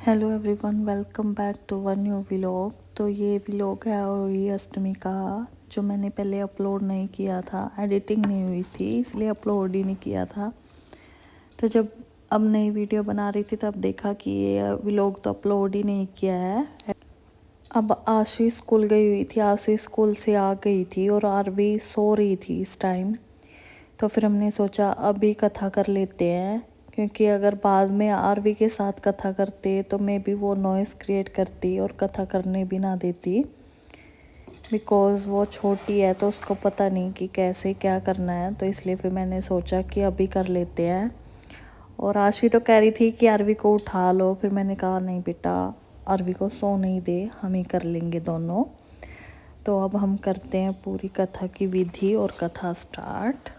Hello everyone, welcome back to one new vlog. तो ये vlog है हुई अष्टमी का, जो मैंने पहले अपलोड नहीं किया था। एडिटिंग नहीं हुई थी इसलिए अपलोड ही नहीं किया था। तो जब अब नई वीडियो बना रही थी तब देखा कि ये व्लॉग तो अपलोड ही नहीं किया है। अब आशी स्कूल गई हुई थी, आशी स्कूल से आ गई थी और आरवी सो रही थी इस टाइम। तो फिर हमने सोचा अभी कथा कर लेते हैं, क्योंकि अगर बाद में आरवी के साथ कथा करते तो मे बी वो नॉइज़ क्रिएट करती और कथा करने भी ना देती। बिकॉज़ वो छोटी है तो उसको पता नहीं कि कैसे क्या करना है, तो इसलिए फिर मैंने सोचा कि अभी कर लेते हैं। और आशवी तो कह रही थी कि आरवी को उठा लो, फिर मैंने कहा नहीं बेटा, आरवी को सो नहीं दे, हम ही कर लेंगे दोनों। तो अब हम करते हैं पूरी कथा की विधि और कथा स्टार्ट।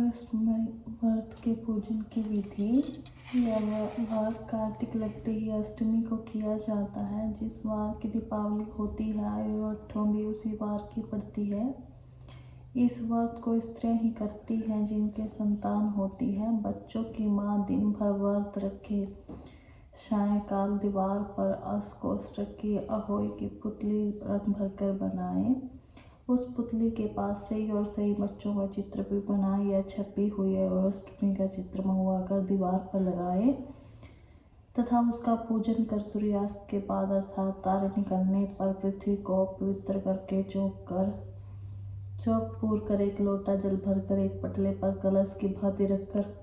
अष्टमी व्रत के पूजन की विधि। यह वार कार्तिक लगते ही अष्टमी को किया जाता है। जिस वार की दीपावली होती है आयुवट्ठों भी उसी वार की पड़ती है। इस व्रत को स्त्रियां ही करती हैं जिनके संतान होती है। बच्चों की माँ दिन भर व्रत रखे, सायंकाल दीवार पर अस्कोष्टक की अहोई की पुतली रंग भरकर बनाए। उस पुतली के पास सही और सही बच्चों का चित्र भी बनाए या छपी हुई अष्टमी का चित्र मंगवाकर दीवार पर लगाए तथा उसका पूजन कर सूर्यास्त के बाद अर्थात तारे निकलने पर पृथ्वी को पवित्र करके चौक पूर कर एक लोटा जल भरकर एक पटले पर कलश की भांति रखकर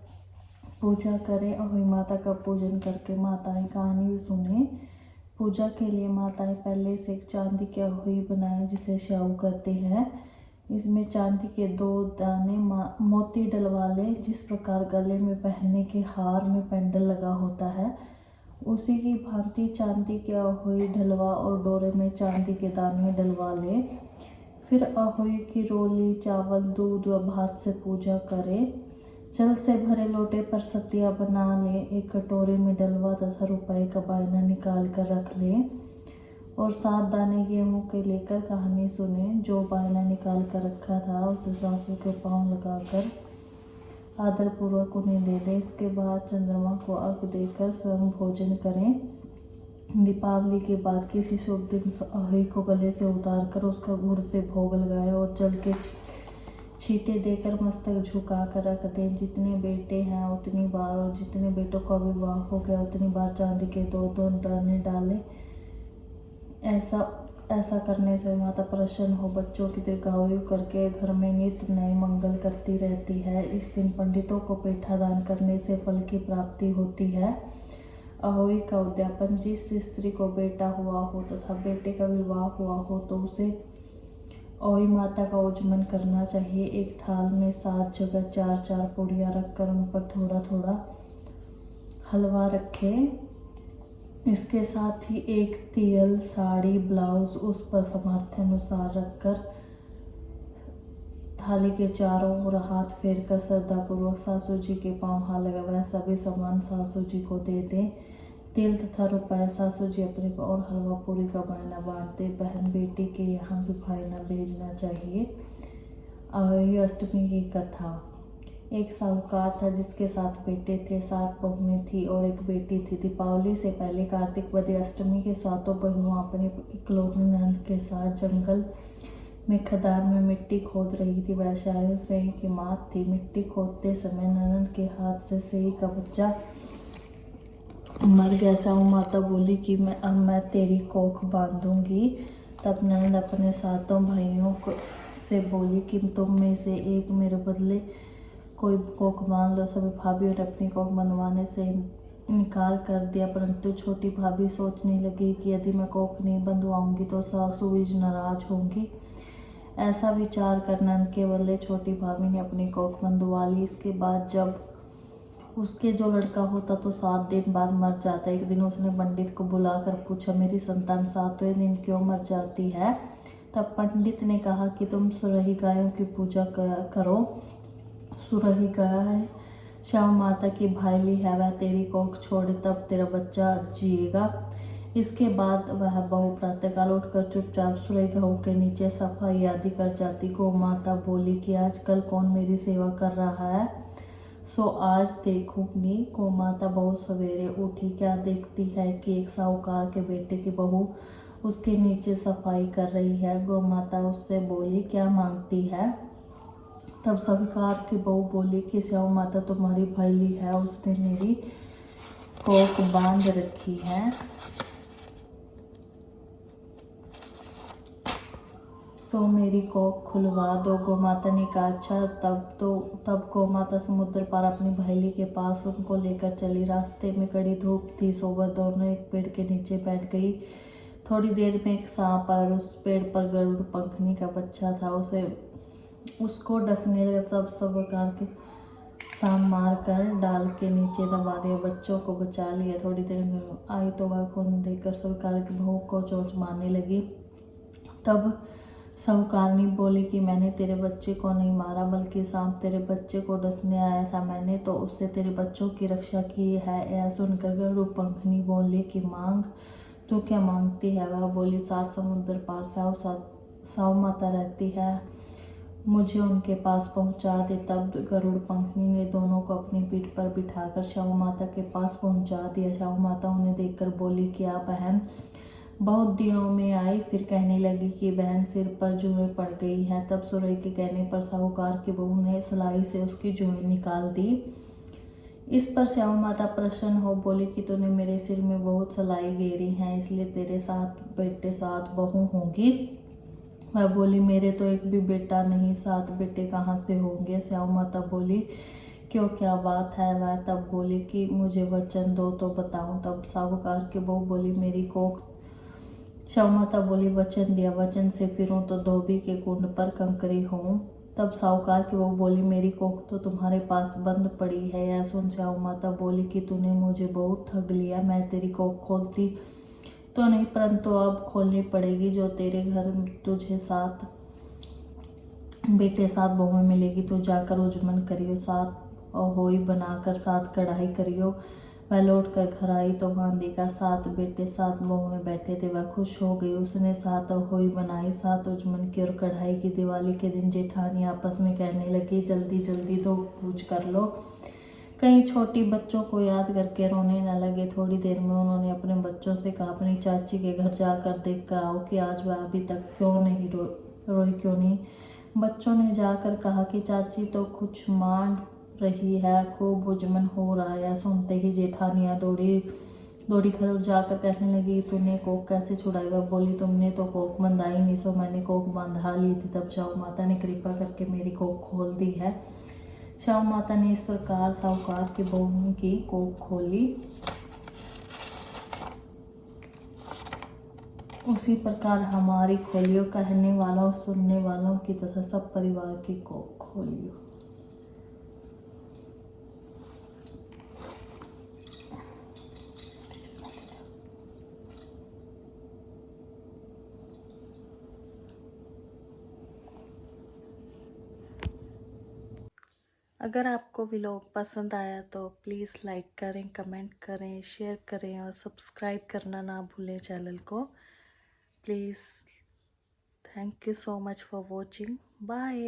पूजा करें। अहोई माता का पूजन करके माताएं कहानी भी सुने। पूजा के लिए माताएं पहले से एक चांदी के अहोई बनाए जिसे श्याऊ कहते हैं। इसमें चांदी के 2 दाने मोती डलवा लें। जिस प्रकार गले में पहनने के हार में पेंडल लगा होता है, उसी की भांति चांदी के अहोई डलवा और डोरे में चांदी के दाने डलवा लें। फिर अहोई की रोली, चावल, दूध व भात से पूजा करें। जल से भरे लोटे पर सतिया बना लें। एक कटोरे में डलवा तथा रुपए का बायना निकाल कर रख लें और 7 दाने गेहूं के लेकर कहानी सुने। जो बायना निकाल कर रखा था उसे सासू के पांव लगाकर आदरपूर्वक उन्हें दे दें। इसके बाद चंद्रमा को अर्घ देकर स्वयं भोजन करें। दीपावली के बाद किसी शुभ दिन अहोई को गले से उतार कर उसका गुड़ से भोग लगाएं और जल के छींटे देकर मस्तक झुका कर रख दें। जितने बेटे हैं उतनी बार और जितने बेटों का विवाह हो गया उतनी बार चांदी के 2 दाने डालें। ऐसा करने से माता प्रसन्न हो बच्चों की दीर्घायु करके घर में नित्य नए मंगल करती रहती है। इस दिन पंडितों को पेठा दान करने से फल की प्राप्ति होती है। अहोई का उद्यापन। जिस स्त्री को बेटा हुआ हो तथा बेटे का विवाह हुआ हो तो उसे अहोई माता का उज्जमन करना चाहिए। एक थाल में 7 जगह 4-4 पूड़ियाँ रखकर उन पर थोड़ा थोड़ा हलवा रखें। इसके साथ ही एक तियल, साड़ी, ब्लाउज उस पर सामर्थ्य अनुसार रखकर थाली के चारों ओर हाथ फेर कर श्रद्धापूर्वक सासू जी के पांव हाथ लगा वह सभी सामान सासू जी को दे दें। तेल तथा रुपए सासू जी अपने को और हलवा पूरी का बायना बांट दे। बहन बेटी के यहाँ भी बायना भेजना चाहिए। अहोई अष्टमी की कथा। एक साहूकार था जिसके 7 बेटे थे, 7 बहुएं थी और एक बेटी थी। दीपावली से पहले कार्तिक वदी अष्टमी के 7 बहुओं अपनी इकलौती नंद के साथ जंगल में खदान में मिट्टी खोद रही थी। वह शायू सेही की मात थी। मिट्टी खोदते समय ननद के हाथ से सेही का बच्चा मर गया। साहू माता बोली कि मैं तेरी कोख बांधूंगी। तब ननद अपने 7 भाइयों से बोली कि तुम में से एक मेरे बदले कोई कोख बांध लो। सभी भाभीयों ने अपनी कोख बंधवाने से इनकार कर दिया, परंतु छोटी भाभी सोचने लगी कि यदि मैं कोख नहीं बंधवाऊंगी तो सासू भी नाराज होंगी। ऐसा विचार कर नंद के बदले छोटी भाभी ने अपनी कोख बंधवा ली। इसके बाद जब उसके जो लड़का होता तो 7 दिन बाद मर जाता। एक दिन उसने पंडित को बुलाकर पूछा, मेरी संतान 7वें दिन क्यों मर जाती है? तब पंडित ने कहा कि तुम सुरही गायों की पूजा करो। सुरही गाय श्याम माता की भाईली है, वह तेरी कोख छोड़े तब तेरा बच्चा जिएगा। इसके बाद वह बहू प्रातःकाल उठकर चुपचाप सुरही गायों के नीचे सफाई आदि कर जाती। गौ माता बोली कि आजकल कौन मेरी सेवा कर रहा है, सो आज देखूंगी। गौ माता बहुत सवेरे उठी, क्या देखती है कि एक साहूकार के बेटे की बहू उसके नीचे सफाई कर रही है। गौ माता उससे बोली, क्या मांगती है? तब साहूकार की बहू बोली कि श्याम माता तुम्हारी भाईली है, उसने मेरी कोख बांध रखी है, सो मेरी कोख खुलवा दो। गौ माता ने कहा अच्छा। तब गौ माता समुद्र पार अपनी भाईली के पास उनको लेकर चली। रास्ते में कड़ी धूप थी, सो वह दोनों एक पेड़ के नीचे बैठ गई। थोड़ी देर में एक सांप और उस पेड़ पर गरुड़ पंखनी का बच्चा था, उसको डसने लगा। सब प्रकार के सांप मार कर डाल के नीचे दबा दिया, बच्चों को बचा लिया। थोड़ी देर में आई तो वह खून देखकर साहूकार की बहू को चोंच मारने लगी। तब साहूकारनी बोली कि मैंने तेरे बच्चे को नहीं मारा, बल्कि सांप तेरे बच्चे को डसने आया था, मैंने तो उससे तेरे बच्चों की रक्षा की है। यह सुनकर गरुड़ पंखनी बोली कि मांग, तू क्या मांगती है? वह बोली, 7 समुद्र पार साहू माता रहती है, मुझे उनके पास पहुंचा दे। तब गरुड़ पंखनी ने दोनों को अपनी पीठ पर बिठाकर श्याम माता के पास पहुंचा दिया। श्याम माता उन्हें देखकर बोली कि आप बहन बहुत दिनों में आई। फिर कहने लगी कि बहन सिर पर जुएं पड़ गई हैं। तब सुरई के कहने पर साहूकार की बहू ने सलाई से उसकी जुएं निकाल दी। इस पर श्याम माता प्रसन्न हो बोली कि तूने मेरे सिर में बहुत सलाई घेरी है, इसलिए तेरे 7 बेटे 7 बहू होंगी। वह बोली, मेरे तो एक भी बेटा नहीं, 7 बेटे कहाँ से होंगे? श्याम माता बोली, क्यों, क्या बात है? वह तब बोली कि मुझे वचन दो तो बताऊं। तब साहूकार की बहू बोली, मेरी कोख। श्याम माता बोली, वचन दिया, वचन से फिरूं तो धोबी के कुंड पर कंकरी हूँ। तब साहूकार की बहू बोली, मेरी कोख तो तुम्हारे पास बंद पड़ी है। यह सुन श्याम माता बोली कि तूने मुझे बहुत ठग लिया, मैं तेरी कोख खोलती तो नहीं, परंतु अब खोलनी पड़ेगी। जो तेरे घर तुझे 7 बेटे 7 बहुएं मिलेगी, तू जाकर उजमन करियो, 7 होई बनाकर 7 कढ़ाई करियो। वह लौट कर घर आई तो वहां देखा 7 बेटे 7 बहुएं बैठे थे। वह खुश हो गई, उसने 7 होई बनाई, 7 उजमन की और कढ़ाई की। दिवाली के दिन जेठानी आपस में कहने लगी, जल्दी जल्दी 2 पूज कर लो, कहीं छोटी बच्चों को याद करके रोने न लगे। थोड़ी देर में उन्होंने अपने बच्चों से कहा, अपनी चाची के घर जाकर देख कर आओ कि आज वह अभी तक क्यों नहीं रोई क्यों नहीं। बच्चों ने जाकर कहा कि चाची तो कुछ मान रही है, खूब उजमन हो रहा है। सुनते ही जेठानियाँ दौड़ी घर जाकर कहने लगी, तूने कोख कैसे छुड़ाई? वह बोली, तुमने तो कोख बंधाई नहीं, सो मैंने कोख बांधा ली थी। तब श्याम माता ने कृपा करके मेरी कोख खोल दी है। श्याम माता ने इस प्रकार साहूकार की बहू की कोख खोली। उसी प्रकार हमारी खोलियो, कहने वालों सुनने वालों की तथा सब परिवार की कोख खोलियो। अगर आपको व्लॉग पसंद आया तो प्लीज़ लाइक करें, कमेंट करें, शेयर करें और सब्सक्राइब करना ना भूलें चैनल को please. Thank you so much for watching. Bye.